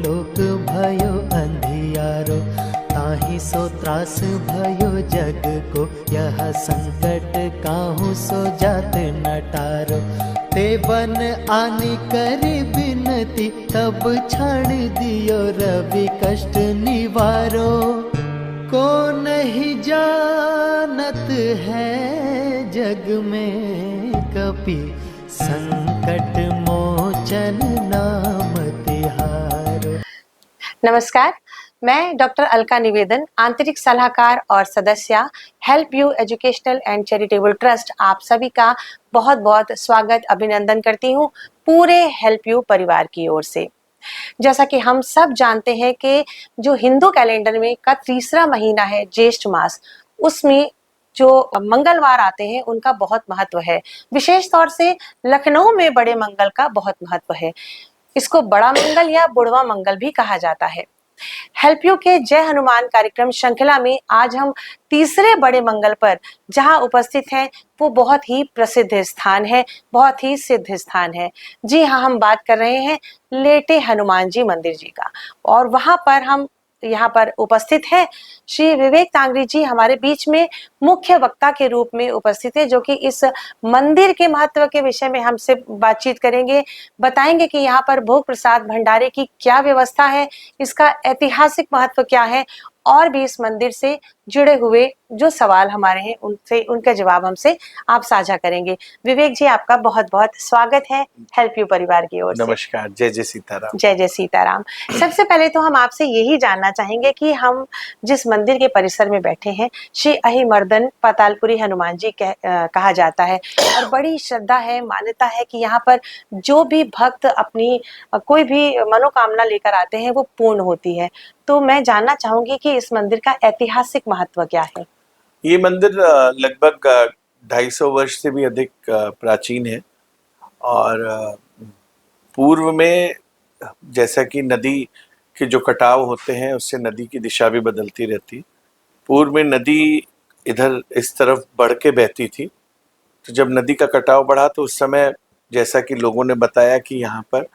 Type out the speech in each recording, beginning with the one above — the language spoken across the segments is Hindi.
लोक भयो अंधियारो, ताहि सो त्रास भयो जग को, यह संकट काहू सो जात न टारो। ते बन आनी करी बिनती, तब छाड़ दियो रवि कष्ट निवारो। को नहीं जानत है जग में कपि, संकट मोचन नाम तिहारो। नमस्कार, मैं डॉक्टर अलका निवेदन, आंतरिक सलाहकार और सदस्य help You Educational and Charitable trust, आप सभी का बहुत बहुत स्वागत अभिनंदन करती हूँ पूरे हेल्प यू परिवार की ओर से। जैसा कि हम सब जानते हैं कि जो हिंदू कैलेंडर में का तीसरा महीना है ज्येष्ठ मास, उसमें जो मंगलवार आते हैं उनका बहुत महत्व है। विशेष तौर से लखनऊ में बड़े मंगल का बहुत महत्व है। इसको बड़ा मंगल या बुढ़वा मंगल भी कहा जाता है। हेल्प यू के जय हनुमान कार्यक्रम श्रृंखला में आज हम तीसरे बड़े मंगल पर जहां उपस्थित हैं वो बहुत ही प्रसिद्ध स्थान है, बहुत ही सिद्ध स्थान है। जी हाँ, हम बात कर रहे हैं लेटे हनुमान जी मंदिर जी का, और वहां पर हम यहाँ पर उपस्थित है श्री विवेक तांगरी जी हमारे बीच में मुख्य वक्ता के रूप में उपस्थित है, जो कि इस मंदिर के महत्व के विषय में हमसे बातचीत करेंगे, बताएंगे कि यहाँ पर भोग प्रसाद भंडारे की क्या व्यवस्था है, इसका ऐतिहासिक महत्व क्या है, और भी इस मंदिर से जुड़े हुए जो सवाल हमारे हैं उनसे उनका जवाब हमसे आप साझा करेंगे। विवेक जी, आपका बहुत बहुत स्वागत है हेल्प यू परिवार की ओर से। नमस्कार, जय जय सीताराम। जय जय सीताराम। सबसे पहले तो हम आपसे यही जानना चाहेंगे कि हम जिस मंदिर के परिसर में बैठे हैं, श्री अहिमर्दन पातालपुरी हनुमान जी कहा जाता है, और बड़ी श्रद्धा है, मान्यता है कि यहाँ पर जो भी भक्त अपनी कोई भी मनोकामना लेकर आते हैं वो पूर्ण होती है। तो मैं जानना चाहूंगी कि इस मंदिर का ऐतिहासिक महत्व क्या है। ये मंदिर लगभग 250 वर्ष से भी अधिक प्राचीन है, और पूर्व में जैसा कि नदी के जो कटाव होते हैं उससे नदी की दिशा भी बदलती रहती। पूर्व में नदी इधर इस तरफ बढ़ के बहती थी, तो जब नदी का कटाव बढ़ा तो उस समय जैसा कि लोगों ने बताया कि यहाँ पर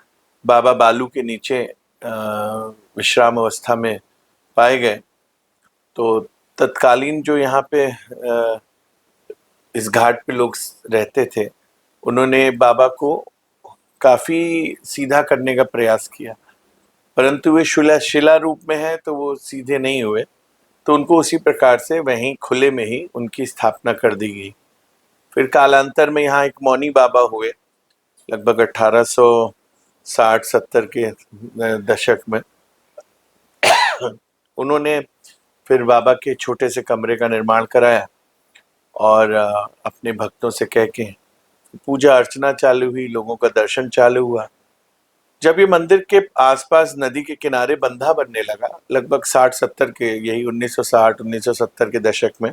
बाबा बालू के नीचे विश्राम अवस्था में पाए गए। तो तत्कालीन जो यहाँ पे इस घाट पे लोग रहते थे, उन्होंने बाबा को काफी सीधा करने का प्रयास किया, परंतु वे शिला रूप में है तो वो सीधे नहीं हुए, तो उनको उसी प्रकार से वहीं खुले में ही उनकी स्थापना कर दी गई। फिर कालांतर में यहाँ एक मौनी बाबा हुए, लगभग 1860-70 के दशक में। उन्होंने फिर बाबा के छोटे से कमरे का निर्माण कराया और अपने भक्तों से कह के पूजा अर्चना चालू हुई, लोगों का दर्शन चालू हुआ। जब ये मंदिर के आसपास नदी के किनारे बंधा बनने लगा, लगभग 60-70 के, यही 1960-1970 के दशक में,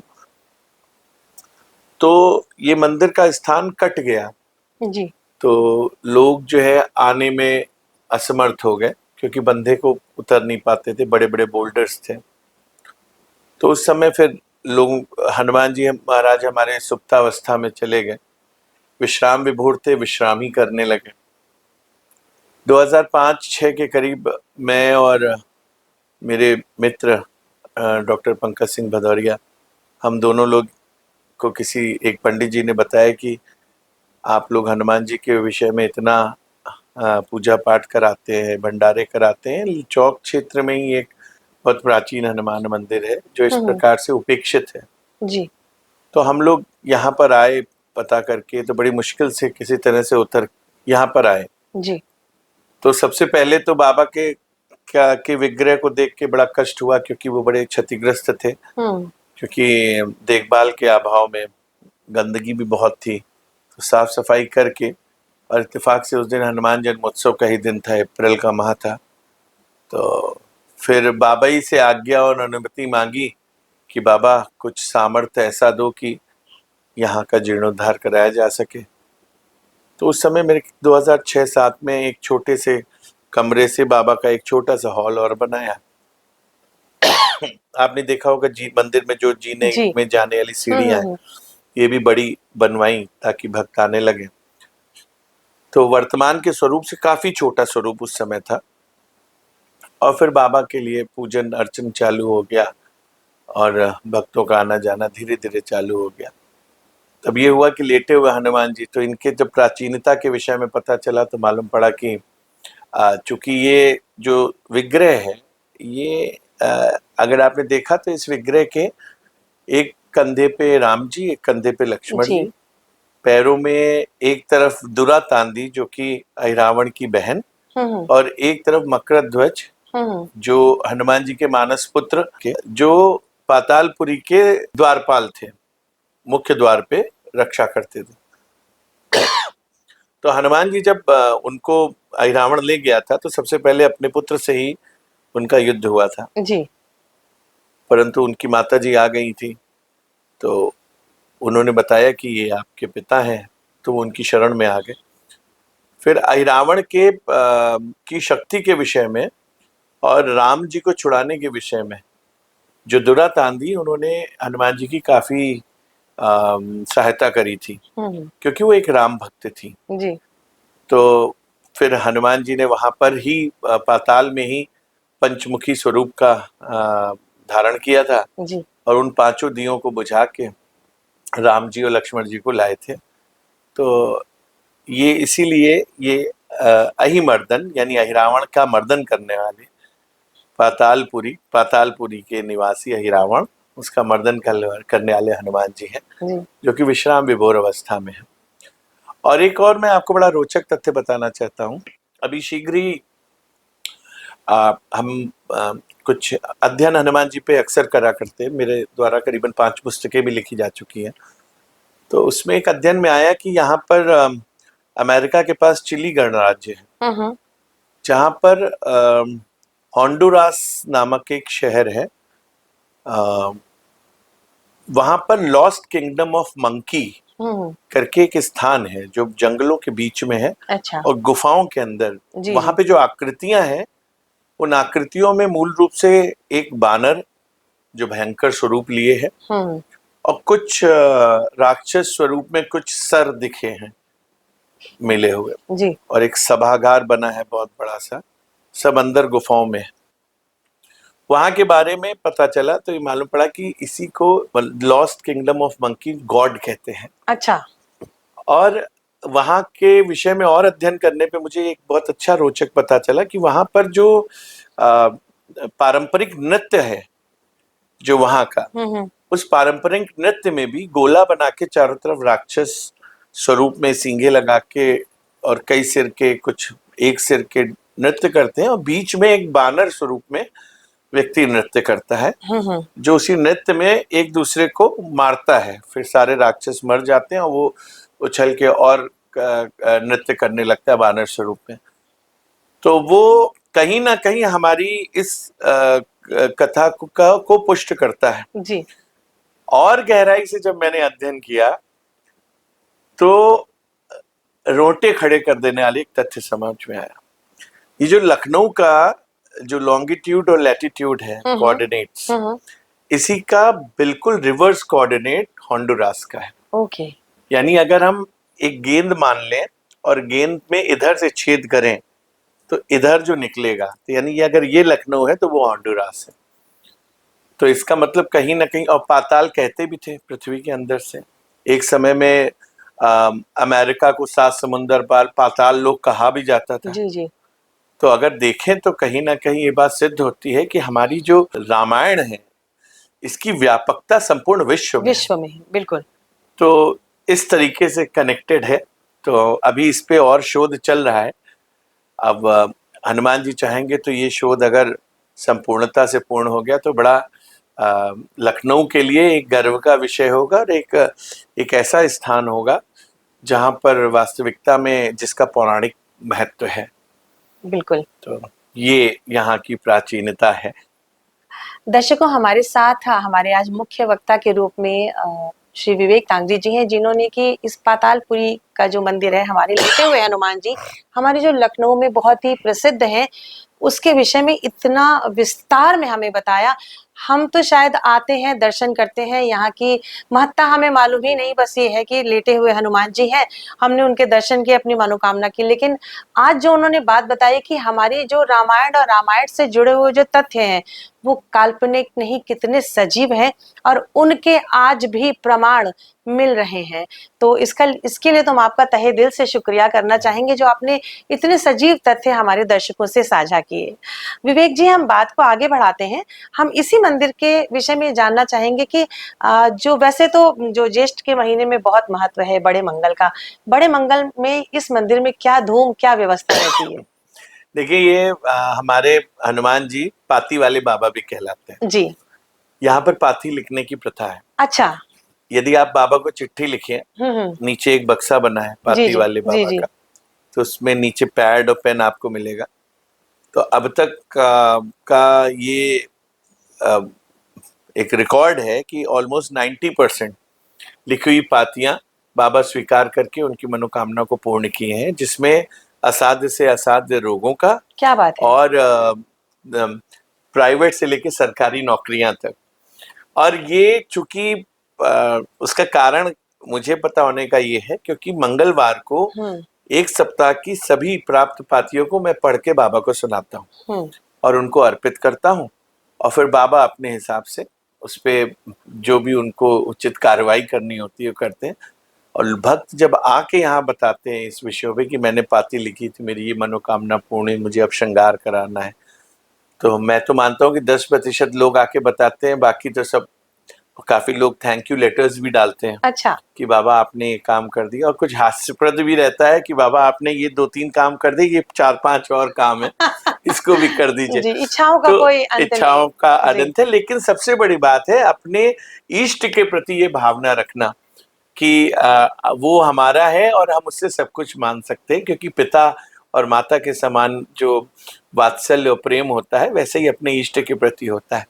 तो ये मंदिर का स्थान कट गया जी। तो लोग जो है आने में असमर्थ हो गए, क्योंकि बंधे को उतर नहीं पाते थे, बड़े बड़े बोल्डर्स थे। तो उस समय फिर लोग, हनुमान जी महाराज हमारे सुप्तावस्था में चले गए, विश्राम विभोर थे, विश्राम ही करने लगे। 2005-06 के करीब मैं और मेरे मित्र डॉक्टर पंकज सिंह भदौरिया, हम दोनों लोग को किसी एक पंडित जी ने बताया कि आप लोग हनुमान जी के विषय में इतना पूजा पाठ कराते हैं, भंडारे कराते हैं, चौक क्षेत्र में ही एक बहुत प्राचीन हनुमान मंदिर है जो इस प्रकार से उपेक्षित है जी। तो हम लोग यहाँ पर आए पता करके, तो बड़ी मुश्किल से किसी तरह से उतर यहाँ पर आए जी। तो सबसे पहले तो बाबा के विग्रह को देख के बड़ा कष्ट हुआ, क्योंकि वो बड़े क्षतिग्रस्त थे, क्योंकि देखभाल के अभाव में गंदगी भी बहुत थी। तो साफ सफाई करके, और इत्तेफाक से उस दिन हनुमान जन्मोत्सव का ही दिन था, अप्रैल का माह था, तो फिर बाबा ही से आज्ञा और अनुमति मांगी कि बाबा कुछ सामर्थ्य ऐसा दो कि यहाँ का जीर्णोद्धार कराया जा सके। तो उस समय मेरे 2006-07 में एक छोटे से कमरे से बाबा का एक छोटा सा हॉल और बनाया। आपने देखा होगा मंदिर में जो जीने में जाने वाली सीढ़ियां हैं, ये भी बड़ी बनवाई ताकि भक्त आने लगे। तो वर्तमान के स्वरूप से काफी छोटा स्वरूप उस समय था। और फिर बाबा के लिए पूजन अर्चन चालू हो गया और भक्तों का आना जाना धीरे धीरे चालू हो गया। तब ये हुआ कि लेटे हुए हनुमान जी, तो इनके जब प्राचीनता के विषय में पता चला तो मालूम पड़ा कि चूंकि ये जो विग्रह है ये अगर आपने देखा तो इस विग्रह के एक कंधे पे राम जी, एक कंधे पे लक्ष्मण जी, पैरों में एक तरफ दुरातांदी जो कि अहिरावण की बहन, और एक तरफ मकरध्वज जो हनुमान जी के मानस पुत्र के, जो पातालपुरी के द्वारपाल थे, मुख्य द्वार पे रक्षा करते थे। तो हनुमान जी जब उनको अहिरावण ले गया था तो सबसे पहले अपने पुत्र से ही उनका युद्ध हुआ था जी। परंतु उनकी माता जी आ गई थी, तो उन्होंने बताया कि ये आपके पिता हैं, तो वो उनकी शरण में आ गए। फिर अहिरावण के की शक्ति के विषय में और राम जी को छुड़ाने के विषय में जो दुरातांदी, उन्होंने हनुमान जी की काफी सहायता करी थी क्योंकि वो एक राम भक्त थी जी। तो फिर हनुमान जी ने वहां पर ही पाताल में ही पंचमुखी स्वरूप का धारण किया था जी। और उन पांचों दियों को बुझा के राम जी और लक्ष्मण जी को लाए थे। तो ये इसीलिए ये अहिमर्दन यानी अहिरावण का मर्दन करने वाले पातालपुरी के निवासी अहिरावण, उसका मर्दन करने वाले हनुमान जी हैं जो कि विश्राम विभोर अवस्था में है। और एक और मैं आपको बड़ा रोचक तथ्य बताना चाहता हूँ। अभी शीघ्र ही हम कुछ अध्ययन हनुमान जी पे अक्सर करा करते हैं, मेरे द्वारा करीबन 5 पुस्तकें भी लिखी जा चुकी हैं। तो उसमें एक अध्ययन में आया कि यहाँ पर अमेरिका के पास चिली गणराज्य है जहाँ पर होंडुरास नामक एक शहर है, वहां पर लॉस्ट किंगडम ऑफ मंकी करके एक स्थान है जो जंगलों के बीच में है। अच्छा। और गुफाओं के अंदर वहां पे जो आकृतियां हैं उन आकृतियों में मूल रूप से एक बानर जो भयंकर स्वरूप लिए है और कुछ राक्षस स्वरूप में कुछ सर दिखे हैं मिले हुए जी। और एक सभागार बना है बहुत बड़ा सा, सब अंदर गुफाओं में। वहां के बारे में पता चला तो ये मालूम पड़ा कि इसी को lost kingdom of monkey God कहते हैं। अच्छा। और वहां के विषय में और अध्ययन करने पे मुझे एक बहुत अच्छा रोचक पता चला कि वहां पर जो पारंपरिक नृत्य है जो वहां का, उस पारंपरिक नृत्य में भी गोला बना के चारों तरफ राक्षस स्वरूप में सींगे लगा के और कई सिर के, कुछ एक सिर के नृत्य करते हैं और बीच में एक बानर स्वरूप में व्यक्ति नृत्य करता है जो उसी नृत्य में एक दूसरे को मारता है। फिर सारे राक्षस मर जाते हैं और वो उछल के और नृत्य करने लगता है बानर स्वरूप में। तो वो कहीं ना कहीं हमारी इस कथा को पुष्ट करता है जी। और गहराई से जब मैंने अध्ययन किया तो रोटे खड़े कर देने वाले एक तथ्य समझ में आया। ये जो लखनऊ का जो लॉन्गिट्यूड और लैटिट्यूड है कोऑर्डिनेट्स, इसी का बिल्कुल रिवर्स कोऑर्डिनेट होंडुरास का है। ओके। यानी अगर हम एक गेंद मान लें और गेंद में इधर से छेद करें तो इधर जो निकलेगा, तो यानी अगर ये लखनऊ है तो वो होंडुरास है। तो इसका मतलब कहीं ना कहीं, और पाताल कहते भी थे पृथ्वी के अंदर से। एक समय में अमेरिका को 7 समुंदर पार पाताल लोक कहा भी जाता था। जी जी। तो अगर देखें तो कहीं ना कहीं ये बात सिद्ध होती है कि हमारी जो रामायण है इसकी व्यापकता संपूर्ण विश्व में बिल्कुल। तो इस तरीके से कनेक्टेड है। तो अभी इस पे और शोध चल रहा है। अब हनुमान जी चाहेंगे तो ये शोध अगर संपूर्णता से पूर्ण हो गया तो बड़ा लखनऊ के लिए एक गर्व का विषय होगा और एक ऐसा स्थान होगा जहां पर वास्तविकता में जिसका पौराणिक महत्व है। बिल्कुल। तो ये यहाँ की प्राचीनता है। दर्शकों, हमारे साथ हमारे आज मुख्य वक्ता के रूप में श्री विवेक तांगरी जी हैं, जिन्होंने कि इस पातालपुरी का जो मंदिर है, हमारे लेटे हुए हनुमान जी हमारे जो लखनऊ में बहुत ही प्रसिद्ध हैं, उसके विषय में इतना विस्तार में हमें बताया। हम तो शायद आते हैं, दर्शन करते हैं, यहाँ की महत्ता हमें मालूम ही नहीं, बस ये है कि लेटे हुए हनुमान जी हैं, हमने उनके दर्शन किए, अपनी मनोकामना की। लेकिन आज जो उन्होंने बात बताई कि हमारी जो रामायण और रामायण से जुड़े हुए जो तथ्य हैं वो काल्पनिक नहीं, कितने सजीव हैं और उनके आज भी प्रमाण मिल रहे हैं। तो इसके लिए तो हम आपका तहे दिल से शुक्रिया करना चाहेंगे जो आपने इतने सजीव तथ्य हमारे दर्शकों से साझा किए। विवेक जी, हम बात को आगे बढ़ाते हैं। हम इसी मंदिर के विषय में जानना चाहेंगे कि जो वैसे तो जो ज्येष्ठ के महीने में बहुत महत्व है बड़े मंगल का, बड़े मंगल में इस मंदिर में क्या धूम, क्या व्यवस्था रहती है? देखिए, ये हमारे हनुमान जी पाती वाले बाबा भी कहलाते हैं जी। यहाँ पर पाती लिखने की प्रथा है। अच्छा। यदि आप बाबा को चिट्ठी लिखे, नीचे एक बक्सा बना है पाती जी, वाले बाबा जी। का, तो उसमें नीचे पैड और पेन आपको मिलेगा। तो अब तक का ये एक रिकॉर्ड है कि ऑलमोस्ट 90% लिखी हुई पातियां बाबा स्वीकार करके उनकी मनोकामना को पूर्ण किए हैं, जिसमें असाध्य से असाध्य रोगों का, क्या बात है, और प्राइवेट से लेके सरकारी नौकरियां तक। और ये चूंकि उसका कारण मुझे पता होने का ये है क्योंकि मंगलवार को एक सप्ताह की सभी प्राप्त पातियों को मैं पढ़ के बाबा को सुनाता हूँ और उनको अर्पित करता हूँ, और फिर बाबा अपने हिसाब से उस पे जो भी उनको उचित कार्रवाई करनी होती है वो करते हैं। और भक्त जब आके यहाँ बताते हैं इस विषय पे कि मैंने पाती लिखी थी, मेरी ये मनोकामना पूर्ण हुई, मुझे अब श्रृंगार कराना है, तो मैं तो मानता हूँ कि 10% लोग आके बताते हैं, बाकी तो सब, काफी लोग थैंक यू लेटर्स भी डालते हैं। अच्छा। कि बाबा आपने ये काम कर दिया, और कुछ हास्यप्रद भी रहता है कि बाबा आपने ये 2-3 काम कर दिए, ये 4-5 और काम है, इसको भी कर दीजिए। जी, इच्छाओं का तो कोई अंत नहीं। इच्छाओं का अनंत है, लेकिन सबसे बड़ी बात है अपने इष्ट के प्रति ये भावना रखना कि वो हमारा है और हम उससे सब कुछ मान सकते हैं, क्योंकि पिता और माता के समान जो वात्सल्य और प्रेम होता है वैसे ही अपने इष्ट के प्रति होता है।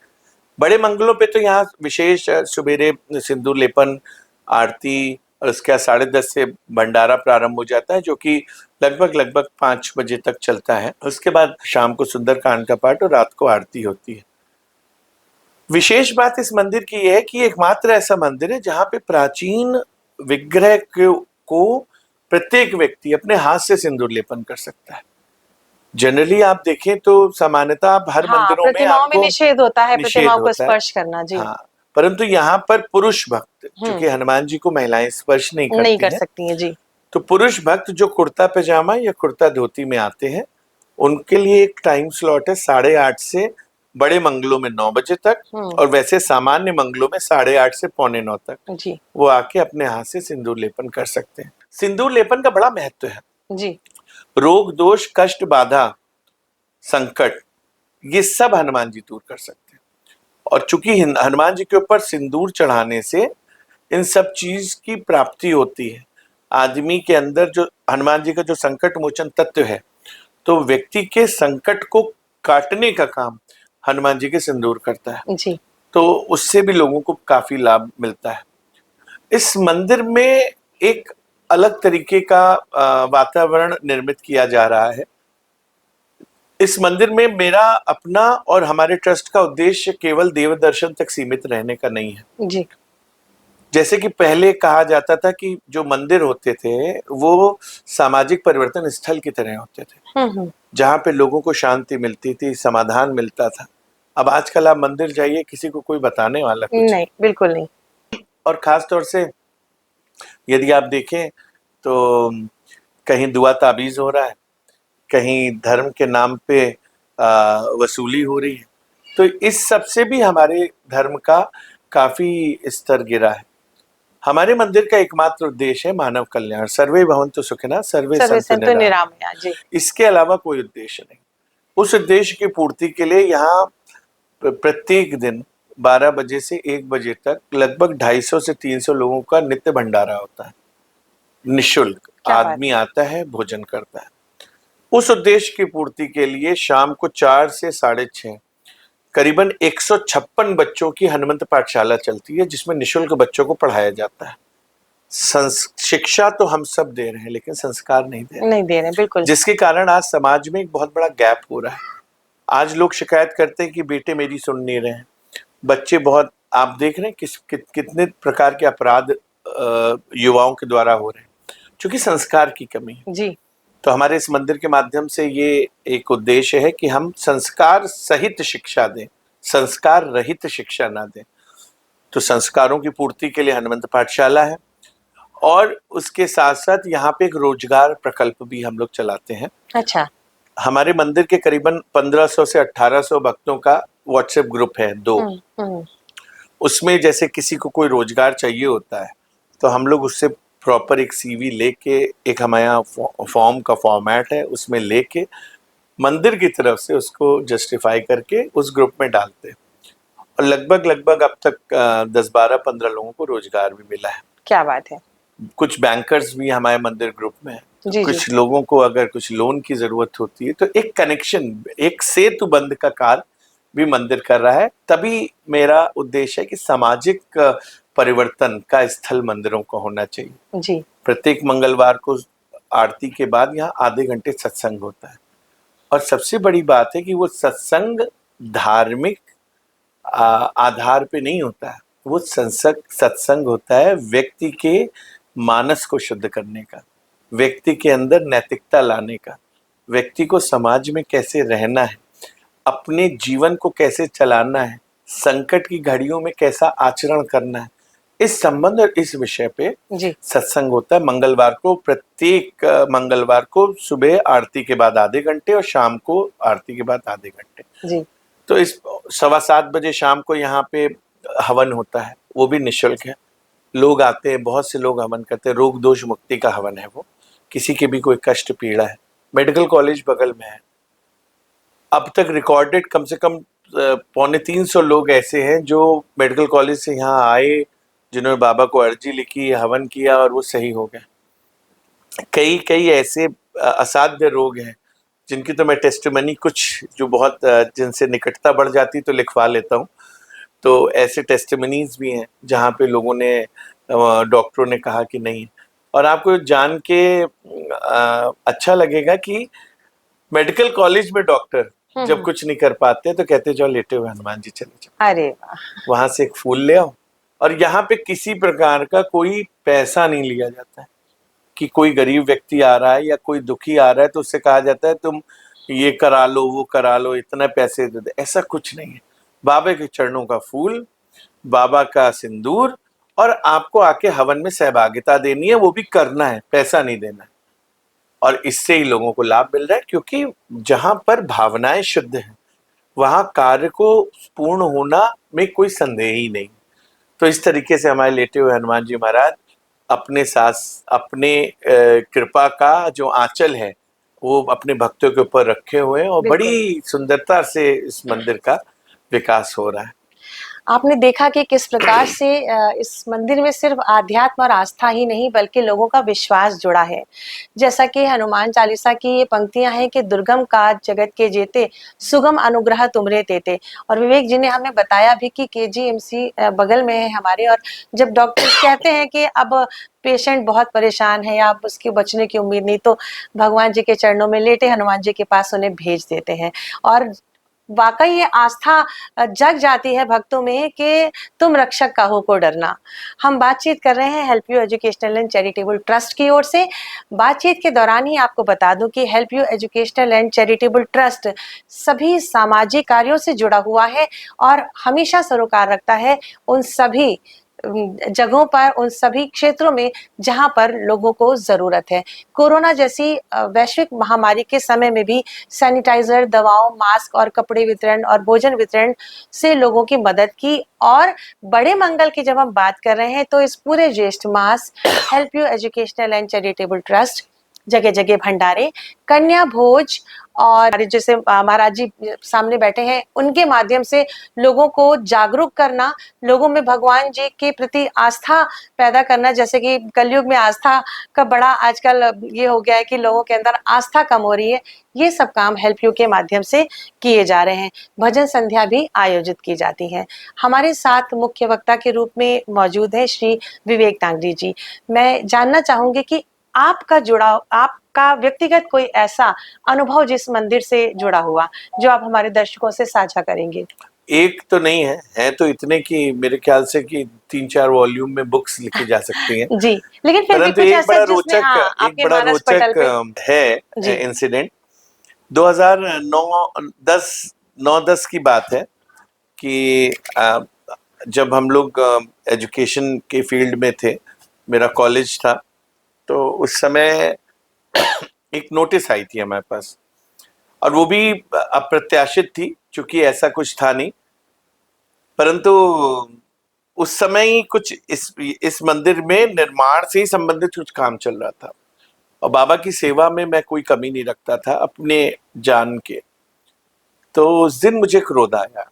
बड़े मंगलों पे तो यहाँ विशेष सुबेरे सिंदूर लेपन, आरती, और उसके बाद 10:30 से भंडारा प्रारंभ हो जाता है, जो कि लगभग 5 बजे तक चलता है। उसके बाद शाम को सुंदरकांड का पाठ और रात को आरती होती है। विशेष बात इस मंदिर की यह है कि एकमात्र ऐसा मंदिर है जहाँ पे प्राचीन विग्रह को प्रत्येक व्यक्ति अपने हाथ से सिंदूर लेपन कर सकता है। जनरली आप देखें तो सामान्यतः आप हर मंदिरों में आपको निषेध होता है प्रतिमाओं को स्पर्श करना। जी। हाँ, परंतु यहाँ पर पुरुष भक्त, क्योंकि हनुमान जी को महिलाएं स्पर्श नहीं कर सकती हैं। जी। तो पुरुष भक्त जो कुर्ता पैजामा या कुर्ता धोती में आते हैं, उनके लिए एक टाइम स्लॉट है 8:30 से बड़े मंगलों में 9 बजे तक, और वैसे सामान्य मंगलों में 8:30 से 8:45 तक जी। वो आके अपने हाथ से सिंदूर लेपन कर सकते हैं। सिंदूर लेपन का बड़ा महत्व है। जी। रोग दोष कष्ट बाधा संकट ये सब हनुमान जी दूर कर सकते हैं, और चूंकि हनुमान जी के ऊपर सिंदूर चढ़ाने से इन सब चीज की प्राप्ति होती है। आदमी के अंदर जो हनुमान जी का जो संकट मोचन तत्व है, तो व्यक्ति के संकट को काटने का काम हनुमान जी के सिंदूर करता है। जी। तो उससे भी लोगों को काफी लाभ मिलता है। इस मंदिर में एक अलग तरीके का वातावरण निर्मित किया जा रहा है। इस मंदिर में मेरा अपना और हमारे ट्रस्ट का उद्देश्य केवल देव दर्शन तक सीमित रहने का नहीं है। जी। जैसे कि पहले कहा जाता था कि जो मंदिर होते थे वो सामाजिक परिवर्तन स्थल की तरह होते थे, जहाँ पे लोगों को शांति मिलती थी, समाधान मिलता था। अब आजकल आप मंदिर जाइए, किसी को कोई बताने वाला कुछ नहीं, बिल्कुल नहीं। और खास तौर से यदि आप देखें तो कहीं दुआ ताबीज हो रहा है, कहीं धर्म के नाम पे वसूली हो रही है, तो इस सब से भी हमारे धर्म का काफी स्तर गिरा है। हमारे मंदिर का एकमात्र उद्देश्य है मानव कल्याण, सर्वे भवन्तु सुखिनः सर्वे सन्तु निरामया। इसके अलावा कोई उद्देश्य नहीं। उस उद्देश्य की पूर्ति के लिए यहाँ प्रत्येक दिन 12 बजे से 1 बजे तक लगभग 250 से 300 लोगों का नित्य भंडारा होता है, निःशुल्क। आदमी आता है, भोजन करता है। उस उद्देश्य की पूर्ति के लिए शाम को 4 से 6:30 करीबन 156 बच्चों की हनुमंत पाठशाला चलती है, जिसमें निःशुल्क बच्चों को पढ़ाया जाता है। शिक्षा तो हम सब दे रहे हैं, लेकिन संस्कार नहीं दे रहे। बिल्कुल। जिसके कारण आज समाज में एक बहुत बड़ा गैप हो रहा है। आज लोग शिकायत करते हैं कि बेटे मेरी सुन नहीं रहे हैं, बच्चे बहुत, आप देख रहे हैं कितने प्रकार के अपराध युवाओं के द्वारा हो रहे हैं, क्योंकि संस्कार की कमी है जी। तो हमारे इस मंदिर के माध्यम से ये एक उद्देश्य है कि हम संस्कार सहित शिक्षा दें, संस्कार रहित शिक्षा ना दें। तो संस्कारों की पूर्ति के लिए हनुमंत पाठशाला है, और उसके साथ साथ यहाँ पे एक रोजगार प्रकल्प भी हम लोग चलाते हैं। अच्छा। हमारे मंदिर के करीबन 1500 से 1800 भक्तों का व्हाट्सएप ग्रुप है, 2। उसमें जैसे किसी को कोई रोजगार चाहिए होता है तो हम लोग उससे प्रॉपर एक सीवी लेके, एक हमारा फॉर्म का फॉर्मेट है, उसमें लेके मंदिर की तरफ से उसको जस्टिफाई करके उस ग्रुप में डालते हैं, और लगभग अब तक 10-12-15 लोगों को रोजगार भी मिला है। क्या बात है। कुछ बैंकर्स भी हमारे मंदिर ग्रुप में है। जी, कुछ जी। लोगों को अगर कुछ लोन की जरूरत होती है तो एक कनेक्शन, एक सेतु बंध का कार्य भी मंदिर कर रहा है। तभी मेरा उद्देश्य है कि सामाजिक परिवर्तन का स्थल मंदिरों को होना चाहिए। जी। प्रत्येक मंगलवार को आरती के बाद यहाँ आधे घंटे सत्संग होता है, और सबसे बड़ी बात है कि वो सत्संग धार्मिक आधार पे नहीं होता है, वो सत्संग होता है व्यक्ति के मानस को शुद्ध करने का, व्यक्ति के अंदर नैतिकता लाने का, व्यक्ति को समाज में कैसे रहना है, अपने जीवन को कैसे चलाना है, संकट की घड़ियों में कैसा आचरण करना है, इस संबंध और इस विषय पे सत्संग होता है मंगलवार को। प्रत्येक मंगलवार को सुबह आरती के बाद आधे घंटे और शाम को आरती के बाद आधे घंटे। तो इस 7:15 बजे शाम को यहाँ पे हवन होता है, वो भी निःशुल्क है। लोग आते हैं, बहुत से लोग हवन करते हैं, रोग दोष मुक्ति का हवन है वो, किसी के भी कोई कष्ट पीड़ा है। मेडिकल कॉलेज बगल में है। अब तक रिकॉर्डेड कम से कम 250 लोग ऐसे हैं जो मेडिकल कॉलेज से यहाँ आए, जिन्होंने बाबा को अर्जी लिखी, हवन किया और वो सही हो गए। कई ऐसे असाध्य रोग हैं जिनकी तो मैं टेस्टिमनी कुछ जो बहुत जिनसे निकटता बढ़ जाती तो लिखवा लेता हूँ। तो ऐसे टेस्टिमनीज भी हैं जहाँ पे लोगों ने, डॉक्टरों ने कहा कि नहीं। और आपको जान के अच्छा लगेगा कि मेडिकल कॉलेज में डॉक्टर जब कुछ नहीं कर पाते तो कहते जाओ लेटे हुए हनुमान जी चले जाओ, अरे वहां से एक फूल ले आओ। और यहाँ पे किसी प्रकार का कोई पैसा नहीं लिया जाता है कि कोई गरीब व्यक्ति आ रहा है या कोई दुखी आ रहा है तो उससे कहा जाता है तुम ये करा लो, वो करा लो, इतना पैसे दे दे, ऐसा कुछ नहीं है। बाबा के चरणों का फूल, बाबा का सिंदूर, और आपको आके हवन में सहभागिता देनी है, वो भी करना है, पैसा नहीं देना है। और इससे ही लोगों को लाभ मिल रहा है, क्योंकि जहां पर भावनाएं शुद्ध हैं वहां कार्य को पूर्ण होना में कोई संदेह ही नहीं। तो इस तरीके से हमारे लेटे हुए हनुमान जी महाराज अपने कृपा का जो आंचल है वो अपने भक्तों के ऊपर रखे हुए हैं, और बड़ी सुंदरता से इस मंदिर का विकास हो रहा है। आपने देखा कि किस प्रकार से इस मंदिर में सिर्फ आध्यात्म और आस्था ही नहीं बल्कि लोगों का विश्वास जुड़ा है। जैसा कि हनुमान चालीसा की ये पंक्तियां हैं कि दुर्गम काज जगत के जेते, सुगम अनुग्रह तुमरे तेते। और विवेक जी ने हमें बताया भी कि केजीएमसी बगल में है हमारे, और जब डॉक्टर्स कहते हैं कि अब पेशेंट बहुत परेशान है या अब उसके बचने की उम्मीद नहीं, तो भगवान जी के चरणों में लेटे हनुमान जी के पास उन्हें भेज देते हैं। और वाकई ये आस्था जग जाती है भक्तों में कि तुम रक्षक का हो को डरना। हम बातचीत कर रहे हैं help You Educational and Charitable trust की ओर से। बातचीत के दौरान ही आपको बता दूं कि help You Educational and Charitable trust सभी सामाजिक कार्यों से जुड़ा हुआ है और हमेशा सरोकार रखता है उन सभी जगहों पर, उन सभी क्षेत्रों में जहां पर लोगों को जरूरत है। कोरोना जैसी वैश्विक महामारी के समय में भी सैनिटाइजर, दवाओं, मास्क और कपड़े वितरण और भोजन वितरण से लोगों की मदद की। और बड़े मंगल की जब हम बात कर रहे हैं तो इस पूरे ज्येष्ठ मास Help You Educational and Charitable Trust जगह जगह भंडारे, कन्या भोज और जैसे महाराज जी सामने बैठे हैं उनके माध्यम से लोगों को जागरूक करना, लोगों में भगवान जी के प्रति आस्था पैदा करना। जैसे कि कलयुग में आस्था का बड़ा आजकल ये हो गया है कि लोगों के अंदर आस्था कम हो रही है, ये सब काम हेल्प यू के माध्यम से किए जा रहे हैं। भजन संध्या भी आयोजित की जाती है। हमारे साथ मुख्य वक्ता के रूप में मौजूद है श्री विवेक तांगड़ी जी। मैं जानना चाहूंगी कि आपका जुड़ाव, आपका व्यक्तिगत कोई ऐसा अनुभव जिस मंदिर से जुड़ा हुआ जो आप हमारे दर्शकों से साझा करेंगे? एक तो नहीं है तो इतने कि मेरे ख्याल से कि 3-4 वॉल्यूम में बुक्स लिखी जा सकती हैं। जी, लेकिन फिर भी परंतु कुछ ऐसा जिसने एक आपके बड़ा मानस पटल रोचक पे। जी। है इंसिडेंट। 2009 10 9-10 की बात है कि जब हम लोग एजुकेशन के फील्ड में थे, मेरा कॉलेज था, तो उस समय एक नोटिस आई थी हमारे पास, और वो भी अप्रत्याशित थी क्योंकि ऐसा कुछ था नहीं, परंतु उस समय ही कुछ इस मंदिर में निर्माण से ही संबंधित कुछ काम चल रहा था, और बाबा की सेवा में मैं कोई कमी नहीं रखता था अपने जान के। तो उस दिन मुझे क्रोध आया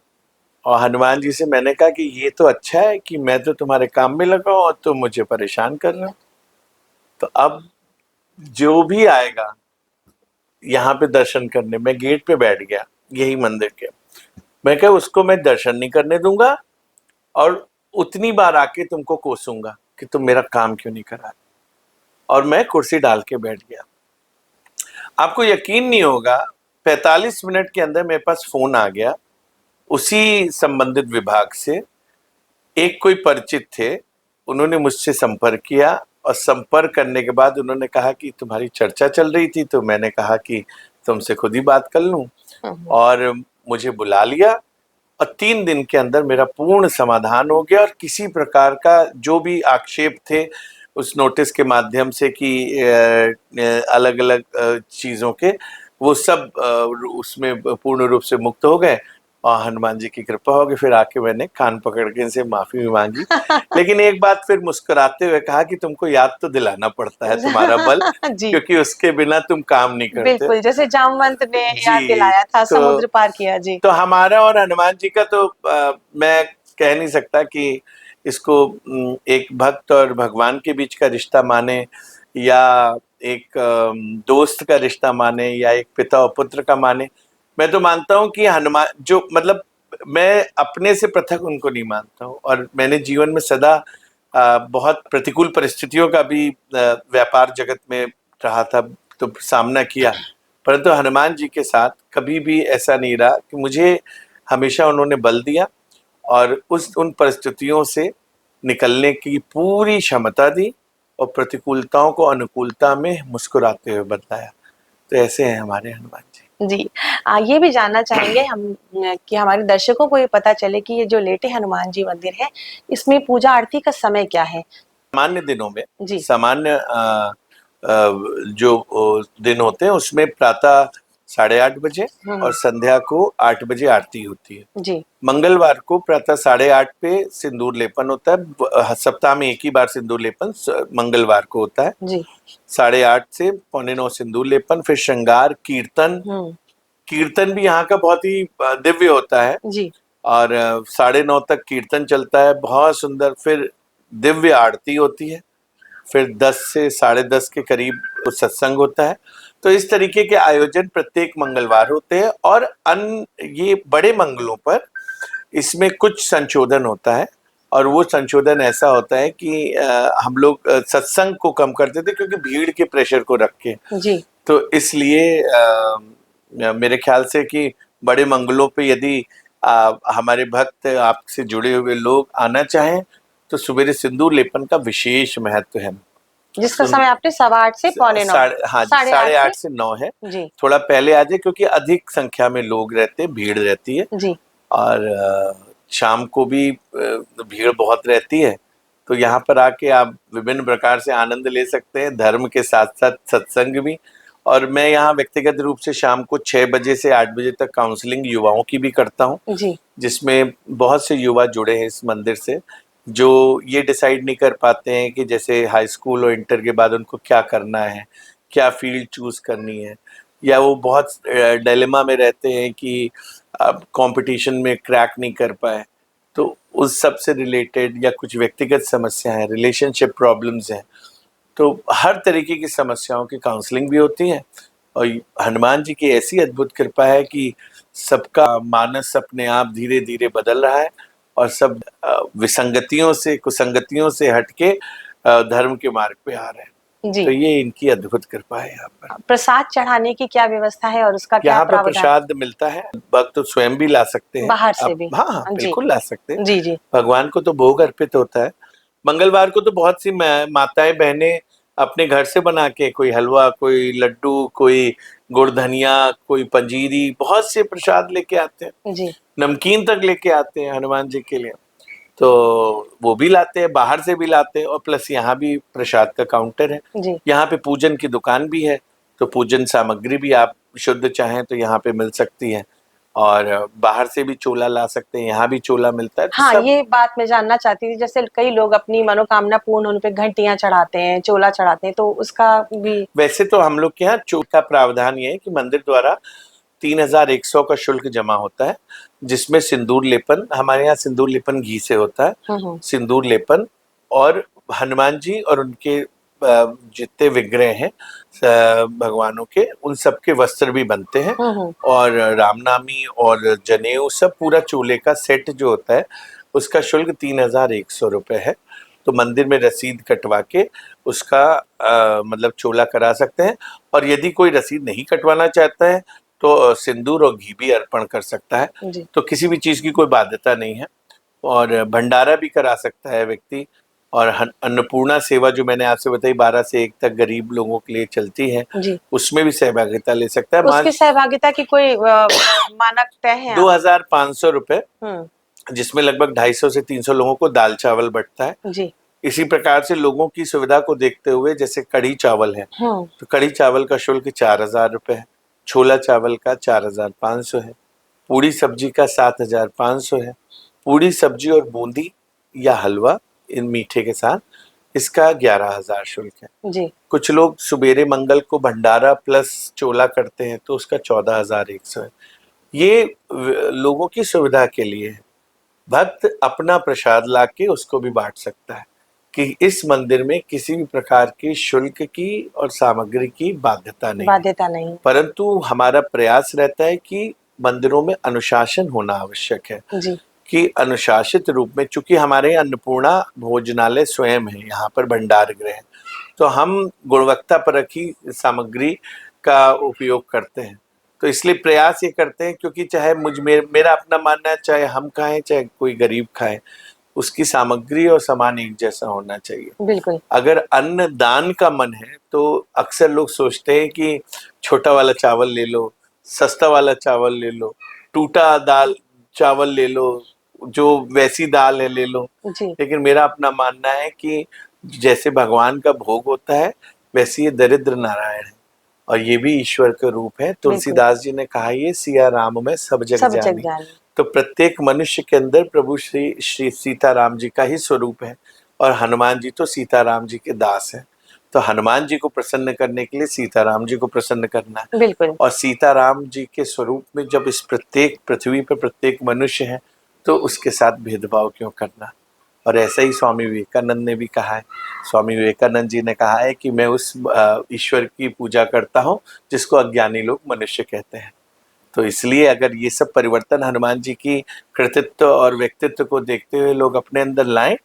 और हनुमान जी से मैंने कहा कि ये तो अच्छा है कि मैं तो तुम्हारे काम में लगा हूं और तुम मुझे परेशान कर रहे हो। तो अब जो भी आएगा यहाँ पे दर्शन करने, मैं गेट पे बैठ गया यही मंदिर के, मैं कहा उसको मैं दर्शन नहीं करने दूंगा और उतनी बार आके तुमको कोसूंगा कि तुम मेरा काम क्यों नहीं करा। और मैं कुर्सी डाल के बैठ गया। आपको यकीन नहीं होगा, 45 मिनट के अंदर मेरे पास फोन आ गया उसी संबंधित विभाग से। एक कोई परिचित थे, उन्होंने मुझसे संपर्क किया और संपर्क करने के बाद उन्होंने कहा कि तुम्हारी चर्चा चल रही थी, तो मैंने कहा कि तुमसे खुद ही बात कर लूं, और मुझे बुला लिया। और 3 दिन के अंदर मेरा पूर्ण समाधान हो गया, और किसी प्रकार का जो भी आक्षेप थे उस नोटिस के माध्यम से कि अलग अलग चीजों के, वो सब उसमें पूर्ण रूप से मुक्त हो गए, और हनुमान जी की कृपा हो गई। फिर आके मैंने कान पकड़ के इनसे माफी भी मांगी, लेकिन एक बात फिर मुस्कुराते हुए कहा कि तुमको याद तो दिलाना पड़ता है तुम्हारा बल, जी, क्योंकि उसके बिना तुम काम नहीं करते। बिल्कुल, जैसे जामवंत ने याद जी, दिलाया था, तो समुद्र पार किया। जी। तो हमारा और हनुमान जी का तो मैं कह नहीं सकता कि इसको एक भक्त और भगवान के बीच का रिश्ता माने, या एक दोस्त का रिश्ता माने, या एक पिता और पुत्र का माने। मैं तो मानता हूँ कि हनुमान जो, मतलब मैं अपने से पृथक उनको नहीं मानता हूँ, और मैंने जीवन में सदा बहुत प्रतिकूल परिस्थितियों का भी व्यापार जगत में रहा था तो सामना किया, परंतु हनुमान जी के साथ कभी भी ऐसा नहीं रहा कि मुझे हमेशा उन्होंने बल दिया और उन परिस्थितियों से निकलने की पूरी क्षमता दी, और प्रतिकूलताओं को अनुकूलता में मुस्कुराते हुए बदलाया। तो ऐसे हैं हमारे हनुमान जी। जी, ये भी जानना चाहेंगे हम कि हमारे दर्शकों को ये पता चले कि ये जो लेटे हनुमान जी मंदिर है, इसमें पूजा आरती का समय क्या है? सामान्य दिनों में, जी। सामान्य जो दिन होते हैं उसमें प्रातः 8:30 बजे और संध्या को 8 बजे आरती होती है। जी। मंगलवार को प्रातः 8:30 पे सिंदूर लेपन होता है। सप्ताह में एक ही बार सिंदूर लेपन मंगलवार को होता है। जी। 8:30 से 8:45 सिंदूर लेपन, फिर श्रृंगार कीर्तन। कीर्तन भी यहाँ का बहुत ही दिव्य होता है। जी। और 9:30 तक कीर्तन चलता है, बहुत सुंदर। फिर दिव्य आरती होती है, फिर 10 से 10:30 के करीब सत्संग होता है। तो इस तरीके के आयोजन प्रत्येक मंगलवार होते हैं, और ये बड़े मंगलों पर इसमें कुछ संशोधन होता है, और वो संशोधन ऐसा होता है कि हम लोग सत्संग को कम करते थे क्योंकि भीड़ के प्रेशर को रख के। जी। तो इसलिए मेरे ख्याल से कि बड़े मंगलों पे यदि हमारे भक्त आपसे जुड़े हुए लोग आना चाहें तो सवेरे सिंदूर लेपन का विशेष महत्व है। जिसका समय आपने 8:15 से 9:15। हाँ, 8:30 से 9 है। जी। थोड़ा पहले आ जाए क्योंकि अधिक संख्या में लोग रहते हैं, भीड़ रहती है। जी। और शाम को भी भीड़ बहुत रहती है। तो यहाँ पर आके आप विभिन्न प्रकार से आनंद ले सकते हैं, धर्म के साथ साथ सत्संग भी। और मैं यहाँ व्यक्तिगत रूप से शाम को 6 बजे से 8 बजे तक काउंसलिंग युवाओं की भी करता हूँ, जिसमें बहुत से युवा जुड़े हैं इस मंदिर से, जो ये डिसाइड नहीं कर पाते हैं कि जैसे हाई स्कूल और इंटर के बाद उनको क्या करना है, क्या फील्ड चूज करनी है, या वो बहुत डायलेमा में रहते हैं कि अब कंपटीशन में क्रैक नहीं कर पाए। तो उस सब से रिलेटेड, या कुछ व्यक्तिगत समस्याएं, रिलेशनशिप प्रॉब्लम्स हैं, तो हर तरीके की समस्याओं की काउंसलिंग भी होती है। और हनुमान जी की ऐसी अद्भुत कृपा है कि सबका मानस अपने आप धीरे धीरे बदल रहा है, और सब विसंगतियों से, कुसंगतियों से हटके धर्म के मार्ग पे आ रहे हैं। जी। तो ये इनकी अद्भुत कृपा है यहाँ पर। प्रसाद चढ़ाने की क्या व्यवस्था है और उसका क्या यहाँ पर प्रावधान? प्रसाद मिलता है, भक्त तो स्वयं भी ला सकते हैं। बाहर से अब भी? हाँ हाँ जी। बिल्कुल ला सकते हैं। जी जी। भगवान को तो भोग अर्पित होता है। मंगलवार को तो बहुत सी माताएं बहनें अपने घर से बना के, कोई हलवा, कोई लड्डू, कोई गुड़ धनिया, कोई पंजीरी, बहुत से प्रसाद लेके आते हैं। जी। नमकीन तक लेके आते हैं हनुमान जी के लिए। तो वो भी लाते हैं, बाहर से भी लाते हैं, और प्लस यहाँ भी प्रसाद का काउंटर है। जी। यहाँ पे पूजन की दुकान भी है, तो पूजन सामग्री भी आप शुद्ध चाहें तो यहाँ पे मिल सकती है। और बाहर से भी चोला ला सकते हैं, यहाँ भी चोला मिलता है। हाँ, सब ये बात मैं जानना चाहती थी। जैसे कई लोग अपनी मनोकामना पूर्ण होने पे घंटियां चढ़ाते हैं, चोला चढ़ाते हैं, तो उसका भी? वैसे तो हम लोग के यहाँ चोला का प्रावधान ये है कि मंदिर द्वारा 3100 का शुल्क जमा होता है, जिसमें सिंदूर लेपन, हमारे यहाँ सिंदूर लेपन घी से होता है, सिंदूर लेपन, और हनुमान जी और उनके जितने विग्रह हैं भगवानों के, उन सबके वस्त्र भी बनते हैं, और रामनामी और जनेऊ सब पूरा चोले का सेट जो होता है उसका शुल्क 3100 रुपये है। तो मंदिर में रसीद कटवा के उसका मतलब चोला करा सकते हैं। और यदि कोई रसीद नहीं कटवाना चाहता है तो सिंदूर और घी भी अर्पण कर सकता है। तो किसी भी चीज की कोई बाध्यता नहीं है। और भंडारा भी करा सकता है व्यक्ति। और अन्नपूर्णा सेवा जो मैंने आपसे बताई 12 से 1 तक गरीब लोगों के लिए चलती है, उसमें भी सहभागिता ले सकता है। उसकी सहभागिता की कोई मानक तय है? 2500 रुपए, जिसमें लगभग 250 से 300 लोगों को दाल चावल बंटता है। जी। इसी प्रकार से लोगों की सुविधा को देखते हुए, जैसे कढ़ी चावल है, तो कढ़ी चावल का शुल्क 4000 रुपए है, छोला चावल का 4500 है, पूड़ी सब्जी का 7500 है, पूड़ी सब्जी और बूंदी या हलवा इन मीठे के साथ इसका 11000 शुल्क है। जी। कुछ लोग सुबेरे मंगल को भंडारा प्लस चोला करते हैं तो उसका 14100 है। ये लोगों की सुविधा के लिए है। भक्त अपना प्रसाद लाके उसको भी बांट सकता है, कि इस मंदिर में किसी भी प्रकार की शुल्क की और सामग्री की बाध्यता नहीं। परंतु हमारा प्रयास रहता है कि मंदिरों में अनुशासन होना आवश्यक है। जी। कि अनुशासित रूप में, चूंकि हमारे अन्नपूर्णा भोजनालय स्वयं है, यहाँ पर भंडार गृह है, तो हम गुणवत्ता परक ही सामग्री का उपयोग करते हैं। तो इसलिए प्रयास ये करते हैं, क्योंकि चाहे मेरा अपना मानना है, चाहे हम खाएं चाहे कोई गरीब खाए, उसकी सामग्री और सामान एक जैसा होना चाहिए। बिल्कुल। अगर अन्न दान का मन है तो अक्सर लोग सोचते हैं कि छोटा वाला चावल ले लो, सस्ता वाला चावल ले लो, टूटा दाल चावल ले लो, जो वैसी दाल है ले लो। लेकिन मेरा अपना मानना है कि जैसे भगवान का भोग होता है, वैसे ये दरिद्र नारायण है और ये भी ईश्वर का रूप है। तुलसीदास जी ने कहा, ये सिया राम में सब जग जानी। तो प्रत्येक मनुष्य के अंदर प्रभु श्री सीताराम जी का ही स्वरूप है, और हनुमान जी तो सीताराम जी के दास हैं। तो हनुमान जी को प्रसन्न करने के लिए सीताराम जी को प्रसन्न करना है। बिल्कुल। और सीताराम जी के स्वरूप में जब इस प्रत्येक पृथ्वी पर प्रत्येक मनुष्य है, तो उसके साथ भेदभाव क्यों करना। और ऐसा ही स्वामी विवेकानंद ने भी कहा है। स्वामी विवेकानंद जी ने कहा है कि मैं उस ईश्वर की पूजा करता हूँ जिसको अज्ञानी लोग मनुष्य कहते हैं। तो इसलिए अगर ये सब परिवर्तन हनुमान जी की कृतित्व और व्यक्तित्व को देखते हुए लोग अपने अंदर लाएं,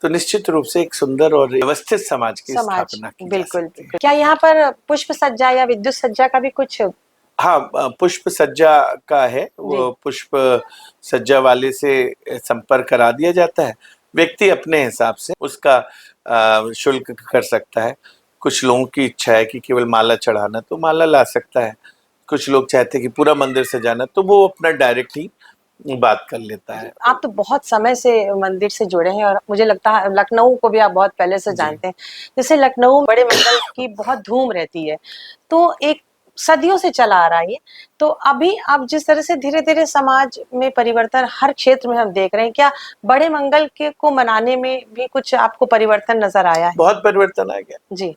तो निश्चित रूप से एक सुंदर और व्यवस्थित समाज की स्थापना की जा सकती है। क्या यहाँ पर पुष्प सज्जा या विद्युत सज्जा का भी कुछ? हाँ, पुष्प सज्जा का है। वो पुष्प सज्जा वाले से संपर्क करा दिया जाता है। व्यक्ति अपने हिसाब से उसका शुल्क कर सकता है। कुछ लोगों की इच्छा है कि केवल माला चढ़ाना, तो माला ला सकता है। कुछ लोग चाहते हैं कि पूरा मंदिर सजाना, तो वो अपना डायरेक्ट ही बात कर लेता है। आप तो बहुत समय से मंदिर से जुड़े हैं और मुझे लगता है लखनऊ को भी आप बहुत पहले से जानते हैं। जैसे लखनऊ बड़े मंगल की बहुत धूम रहती है, तो एक सदियों से चला आ रहा है। तो अभी आप जिस तरह से धीरे धीरे समाज में परिवर्तन हर क्षेत्र में हम देख रहे हैं, क्या बड़े मंगल के को मनाने में भी कुछ आपको परिवर्तन नजर आया है? बहुत परिवर्तन आ गया जी।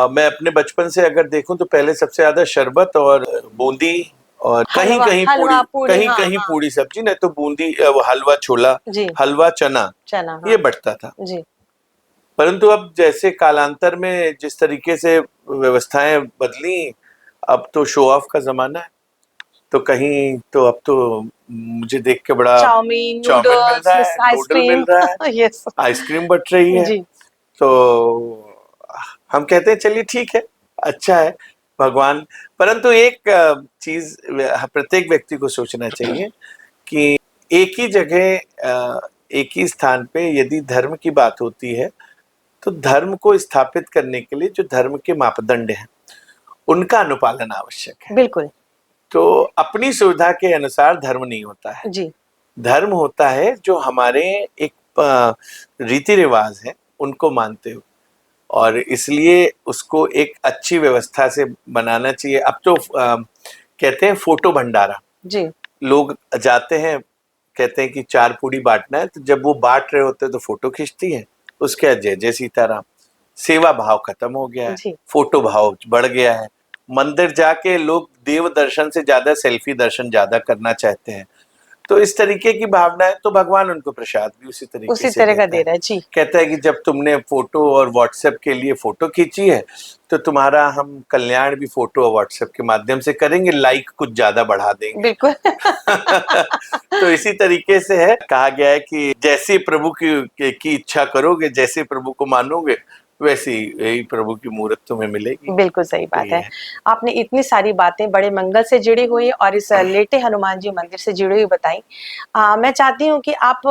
मैं अपने बचपन से अगर देखूं तो पहले सबसे ज्यादा शरबत और बूंदी और कहीं कहीं पूड़ी, कहीं कहीं पूड़ी सब्जी, नहीं तो बूंदी, हलवा छोला, हलवा चना ये बढ़ता था। परंतु अब जैसे कालांतर में जिस तरीके से व्यवस्थाएं बदली, अब तो शो ऑफ का जमाना है। तो कहीं तो अब तो मुझे देख के बड़ा चाउमीन मिल रहा है, नूडल मिल रहा है, आइसक्रीम बट रही है। तो हम कहते हैं चलिए ठीक है, अच्छा है भगवान। परंतु एक चीज प्रत्येक व्यक्ति को सोचना चाहिए कि एक ही जगह एक ही स्थान पे यदि धर्म की बात होती है तो धर्म को स्थापित करने के लिए जो धर्म के मापदंड हैं उनका अनुपालन आवश्यक है। बिल्कुल तो अपनी सुविधा के अनुसार धर्म नहीं होता है। जी। धर्म होता है जो हमारे एक रीति रिवाज है उनको मानते हो, और इसलिए उसको एक अच्छी व्यवस्था से बनाना चाहिए। अब तो कहते हैं फोटो भंडारा, जी लोग जाते हैं कहते हैं कि 4 पूड़ी बांटना है, तो जब वो बांट रहे होते हैं तो फोटो खींचती है, उसके बाद जय जय सीताराम। सेवा भाव खत्म हो गया है, जी फोटो भाव बढ़ गया है। मंदिर जाके लोग देव दर्शन से ज्यादा सेल्फी दर्शन ज्यादा करना चाहते हैं। तो इस तरीके की भावना है, तो भगवान उनको प्रसाद भी उसी तरीके उसी से तरह का देता दे रहा है जी। कहता है कि जब तुमने फोटो और व्हाट्सएप के लिए फोटो खींची है तो तुम्हारा हम कल्याण भी फोटो और व्हाट्सएप के माध्यम से करेंगे, लाइक कुछ ज्यादा बढ़ा देंगे। बिल्कुल तो इसी तरीके से है, कहा गया है कि जैसी प्रभु की इच्छा करोगे, जैसे प्रभु को मानोगे, वैसी यही प्रभु की मूर्त तुम्हें मिलेगी। बिल्कुल सही तो बात ये है। आपने इतनी सारी बातें बड़े मंगल से जुड़ी हुई और इस लेटे हनुमान जी मंदिर से जुड़ी हुई बताई। मैं चाहती हूँ कि आप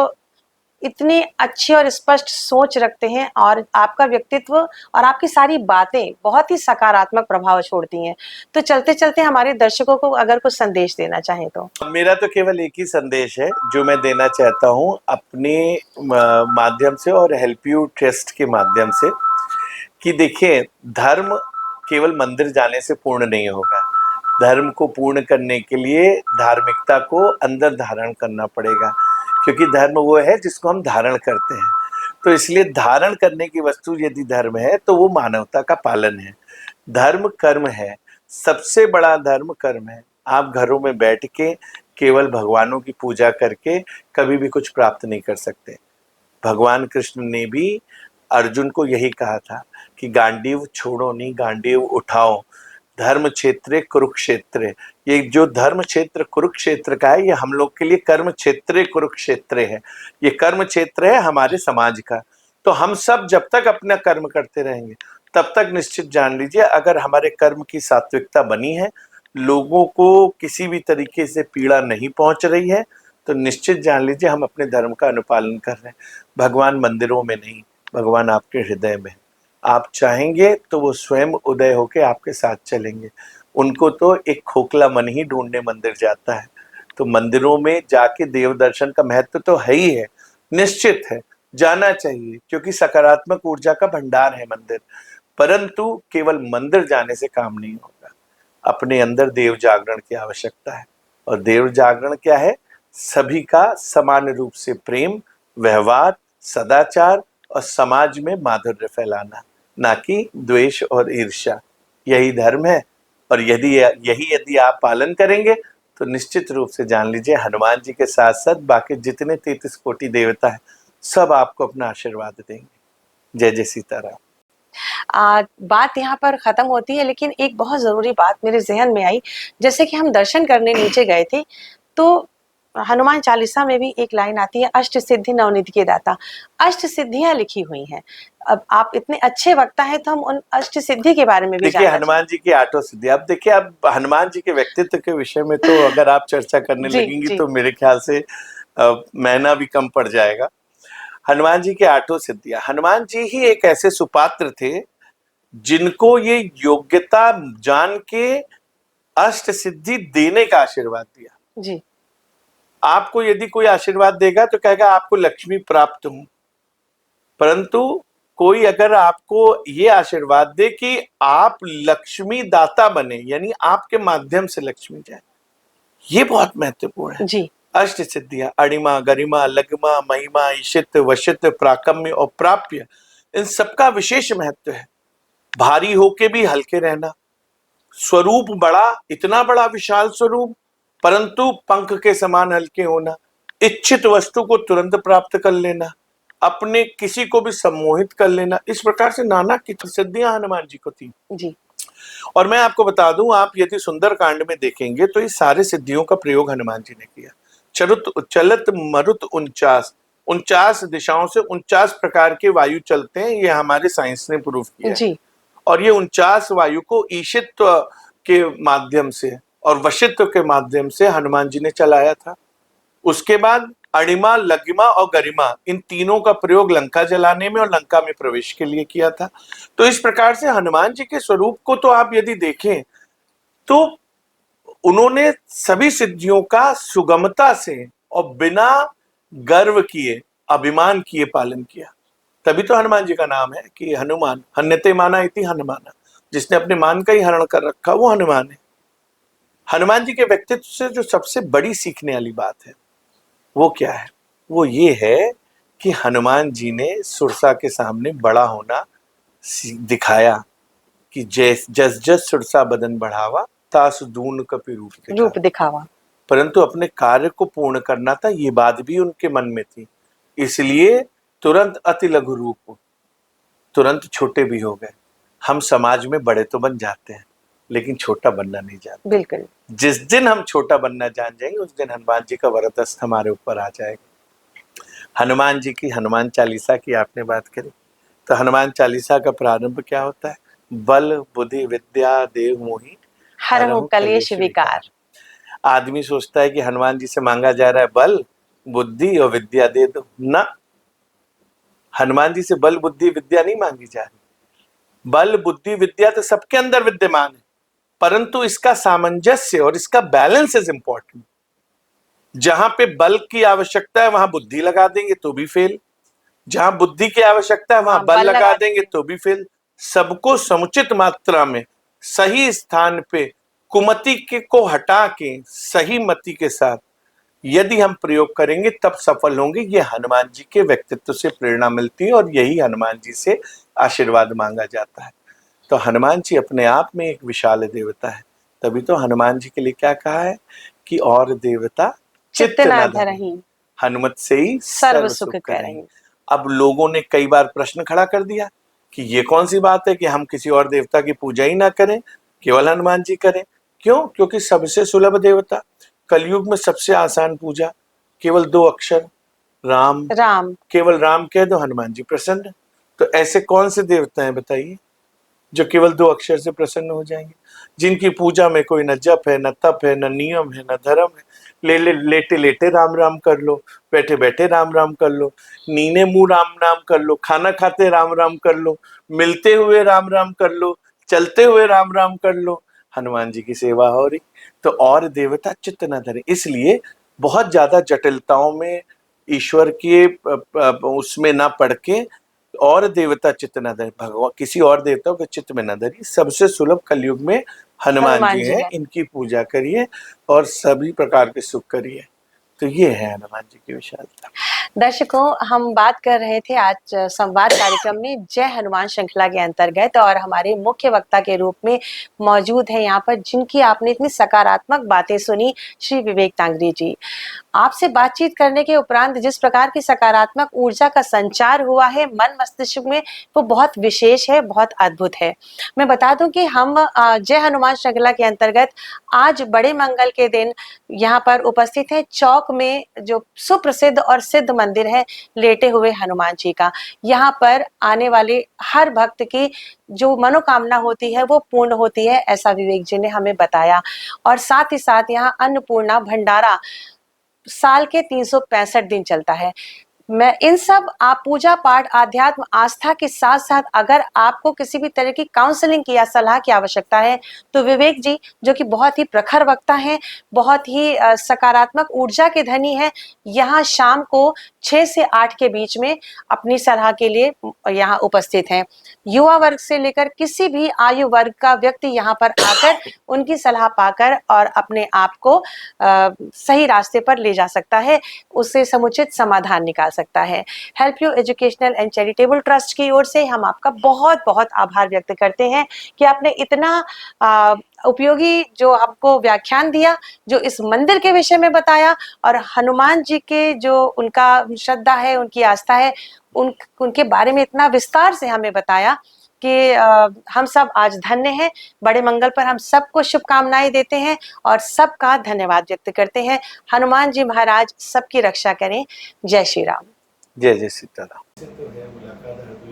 इतनी अच्छी और स्पष्ट सोच रखते हैं और आपका व्यक्तित्व और आपकी सारी बातें बहुत ही सकारात्मक प्रभाव छोड़ती हैं। तो चलते चलते हमारे दर्शकों को अगर कुछ संदेश देना चाहें तो। मेरा तो केवल एक ही संदेश है जो मैं देना चाहता हूँ अपने माध्यम से और हेल्प यू ट्रस्ट के माध्यम से, कि देखिए धर्म केवल मंदिर जाने से पूर्ण नहीं होगा। धर्म को पूर्ण करने के लिए धार्मिकता को अंदर धारण करना पड़ेगा, क्योंकि धर्म वो है जिसको हम धारण करते हैं। तो इसलिए धारण करने की वस्तु यदि धर्म है तो वो मानवता का पालन है। धर्म कर्म है, सबसे बड़ा धर्म कर्म है। आप घरों में बैठ के केवल भगवानों की पूजा करके कभी भी कुछ प्राप्त नहीं कर सकते। भगवान कृष्ण ने भी अर्जुन को यही कहा था कि गांडीव छोड़ो नहीं, गांडीव उठाओ, धर्म क्षेत्र कुरुक्षेत्र। ये जो धर्म क्षेत्र कुरुक्षेत्र का है, ये हम लोग के लिए कर्म क्षेत्र कुरुक्षेत्र है। ये कर्म क्षेत्र है हमारे समाज का। तो हम सब जब तक अपना कर्म करते रहेंगे तब तक निश्चित जान लीजिए, अगर हमारे कर्म की सात्विकता बनी है, लोगों को किसी भी तरीके से पीड़ा नहीं पहुंच रही है, तो निश्चित जान लीजिए हम अपने धर्म का अनुपालन कर रहे हैं। भगवान मंदिरों में नहीं, भगवान आपके हृदय में। आप चाहेंगे तो वो स्वयं उदय होके आपके साथ चलेंगे। उनको तो एक खोखला मन ही ढूंढने मंदिर जाता है। तो मंदिरों में जाके देव दर्शन का महत्व तो है ही है, निश्चित है, जाना चाहिए, क्योंकि सकारात्मक ऊर्जा का भंडार है मंदिर। परंतु केवल मंदिर जाने से काम नहीं होगा, अपने अंदर देव जागरण की आवश्यकता है। और देव जागरण क्या है? सभी का समान रूप से प्रेम, व्यवहार, सदाचार और समाज में माधुर्य फैलाना, ना कि द्वेष और ईर्ष्या। यही धर्म है। और यदि आप पालन करेंगे तो निश्चित रूप से जान लीजिए हनुमान जी के साथ साथ बाकी जितने 33 कोटि देवता है सब आपको अपना आशीर्वाद देंगे। जय जय सीताराम। बात यहाँ पर खत्म होती है, लेकिन एक बहुत जरूरी बात मेरे जहन में आई। जैसे कि हम दर्शन करने नीचे गए थे, तो हनुमान चालीसा में भी एक लाइन आती है, अष्ट सिद्धि नवनिधि के दाता। अष्ट सिद्धियां लिखी हुई हैं। अब आप इतने अच्छे वक्ता हैं, तो हम उन अष्ट सिद्धि के बारे में भी देखिए हनुमान जी की 8 सिद्धि, अब देखिए अब हनुमान जी के व्यक्तित्व के विषय में तो अगर आप चर्चा करने लगेंगी तो मेरे ख्याल से महीना भी कम पड़ जाएगा। हनुमान जी के 8 सिद्धियां, हनुमान जी ही एक ऐसे सुपात्र थे जिनको ये योग्यता जान के अष्ट सिद्धि देने का आशीर्वाद दिया जी। आपको यदि कोई आशीर्वाद देगा तो कहेगा आपको लक्ष्मी प्राप्त हो, परंतु कोई अगर आपको ये आशीर्वाद दे कि आप लक्ष्मी दाता बने, यानी आपके माध्यम से लक्ष्मी जाए, ये बहुत महत्वपूर्ण है जी। अष्ट सिद्धियां अणिमा, गरिमा, लग्मा, महिमा, ईशित, वशित, प्राकम्य और प्राप्य, इन सबका विशेष महत्व है। भारी होके भी हल्के रहना, स्वरूप बड़ा, इतना बड़ा विशाल स्वरूप, परंतु पंख के समान हल्के होना, इच्छित वस्तु को तुरंत प्राप्त कर लेना, अपने किसी को भी सम्मोहित कर लेना। इस प्रकार से नाना की सिद्धियां हनुमान जी को थी जी। और मैं आपको बता दूं, आप यदि सुंदर कांड में देखेंगे तो इस सारे सिद्धियों का प्रयोग हनुमान जी ने किया। चलत मरुत 49 दिशाओं से 49 प्रकार के वायु चलते हैं, ये हमारे साइंस ने प्रूव किया जी। और ये 49 वायु को ईशित्व के माध्यम से और वशित्व के माध्यम से हनुमान जी ने चलाया था। उसके बाद अणिमा, लगिमा और गरिमा, इन तीनों का प्रयोग लंका जलाने में और लंका में प्रवेश के लिए किया था। तो इस प्रकार से हनुमान जी के स्वरूप को तो आप यदि देखें तो उन्होंने सभी सिद्धियों का सुगमता से और बिना गर्व किए, अभिमान किए पालन किया। तभी तो हनुमान जी का नाम है कि हनुमान, हन्यते माना इति हनुमाना, जिसने अपने मान का ही हरण कर रखा वो हनुमान है। हनुमान जी के व्यक्तित्व से जो सबसे बड़ी सीखने वाली बात है वो क्या है? वो ये है कि हनुमान जी ने सुरसा के सामने बड़ा होना दिखाया कि जस जस सुरसा बदन बढ़ावा, तास दून कपि रूप दिखावा। परंतु अपने कार्य को पूर्ण करना था, ये बात भी उनके मन में थी। इसलिए तुरंत अति लघु रूप, तुरंत छोटे भी हो गए। हम समाज में बड़े तो बन जाते हैं लेकिन छोटा बनना नहीं जानते। बिल्कुल। जिस दिन हम छोटा बनना जान जाएंगे उस दिन हनुमान जी का वरदस्त हमारे ऊपर आ जाएगा। हनुमान जी की हनुमान चालीसा की आपने बात करी, तो हनुमान चालीसा का प्रारंभ क्या होता है? बल बुद्धि विद्या देव मोहि हरहु कलेश विकार। आदमी सोचता है कि हनुमान जी से मांगा जा रहा है बल बुद्धि और विद्या दे दो, ना, हनुमान जी से बल बुद्धि विद्या नहीं मांगी जा रही। बल बुद्धि विद्या तो सबके अंदर विद्यमान है, परंतु इसका सामंजस्य और इसका बैलेंस इज इंपॉर्टेंट। जहां पे बल की आवश्यकता है वहां बुद्धि लगा देंगे तो भी फेल, जहां बुद्धि की आवश्यकता है वहां बल लगा देंगे तो भी फेल। सबको समुचित मात्रा में सही स्थान पे कुमति के को हटा के सही मति के साथ यदि हम प्रयोग करेंगे तब सफल होंगे। ये हनुमान जी के व्यक्तित्व से प्रेरणा मिलती है और यही हनुमान जी से आशीर्वाद मांगा जाता है। तो हनुमान जी अपने आप में एक विशाल देवता है। तभी तो हनुमान जी के लिए क्या कहा है कि और देवता चित्त न धरहि, हनुमत से ही सर्व सुख करेंगे। अब लोगों ने कई बार प्रश्न खड़ा कर दिया कि ये कौन सी बात है कि हम किसी और देवता की पूजा ही ना करें, केवल हनुमान जी करें। क्यों? क्योंकि सबसे सुलभ देवता, कलयुग में सबसे आसान पूजा, केवल 2 अक्षर राम, केवल राम कह दो हनुमान जी प्रसन्न। तो ऐसे कौन से देवता हैं बताइए जो केवल 2 अक्षर से प्रसन्न हो जाएंगे, जिनकी पूजा में कोई न जप है, न तप है, न नियम है, न धर्म है। लेटे लेटे राम राम कर लो, बैठे बैठे राम राम कर लो, नीने मुंह राम राम कर लो, खाना खाते राम राम कर लो, मिलते हुए राम राम कर लो, चलते हुए राम राम कर लो, हनुमान जी की सेवा हो रही। तो और देवता चित्त न धरे, इसलिए बहुत ज्यादा जटिलताओं में ईश्वर के उसमें ना पड़ के और देवता चित्त न धरे, भगवान किसी और देवता को चित्त में न धरिए। सबसे सुलभ कलयुग में हनुमान जी हैं, इनकी पूजा करिए और सभी प्रकार के सुख करिए। तो ये है हनुमान जी की विशालता। दर्शकों, हम बात कर रहे थे आज संवाद कार्यक्रम में जय हनुमान श्रृंखला के अंतर्गत, और हमारे मुख्य वक्ता के रूप में मौजूद है यहाँ पर जिनकी आपने इतनी सकारात्मक बातें सुनी, श्री विवेक तांगरी जी। आपसे बातचीत करने के उपरांत जिस प्रकार की सकारात्मक ऊर्जा का संचार हुआ है मन मस्तिष्क में, वो बहुत विशेष है, बहुत अद्भुत है। मैं बता दूं कि हम जय हनुमान श्रृंखला के अंतर्गत आज बड़े मंगल के दिन यहाँ पर उपस्थित है चौक में जो सुप्रसिद्ध और सिद्ध मंदिर है लेटे हुए हनुमान जी का। यहाँ पर आने वाले हर भक्त की जो मनोकामना होती है वो पूर्ण होती है, ऐसा विवेक जी ने हमें बताया। और साथ ही साथ यहाँ अन्नपूर्णा भंडारा साल के 365 दिन चलता है। मैं इन सब आप पूजा पाठ आध्यात्म आस्था के साथ साथ अगर आपको किसी भी तरह की काउंसलिंग की या सलाह की आवश्यकता है तो विवेक जी जो कि बहुत ही प्रखर वक्ता हैं, बहुत ही सकारात्मक ऊर्जा के धनी हैं, यहाँ शाम को 6 से 8 के बीच में अपनी सलाह के लिए यहाँ उपस्थित हैं। युवा वर्ग से लेकर किसी भी आयु वर्ग का व्यक्ति यहाँ पर आकर उनकी सलाह पाकर और अपने आप को सही रास्ते पर ले जा सकता है, उससे समुचित समाधान निकाल सकता है। Help You Educational and Charitable trust की ओर से हम आपका बहुत बहुत आभार व्यक्त करते हैं कि आपने इतना उपयोगी जो हमको व्याख्यान दिया, जो इस मंदिर के विषय में बताया और हनुमान जी के जो उनका श्रद्धा है, उनकी आस्था है, उनके बारे में इतना विस्तार से हमें बताया कि हम सब आज धन्य हैं। बड़े मंगल पर हम सबको शुभकामनाएं देते हैं और सबका धन्यवाद व्यक्त करते हैं। हनुमान जी महाराज सबकी रक्षा करें। जय श्री राम। जय जय सीताराम।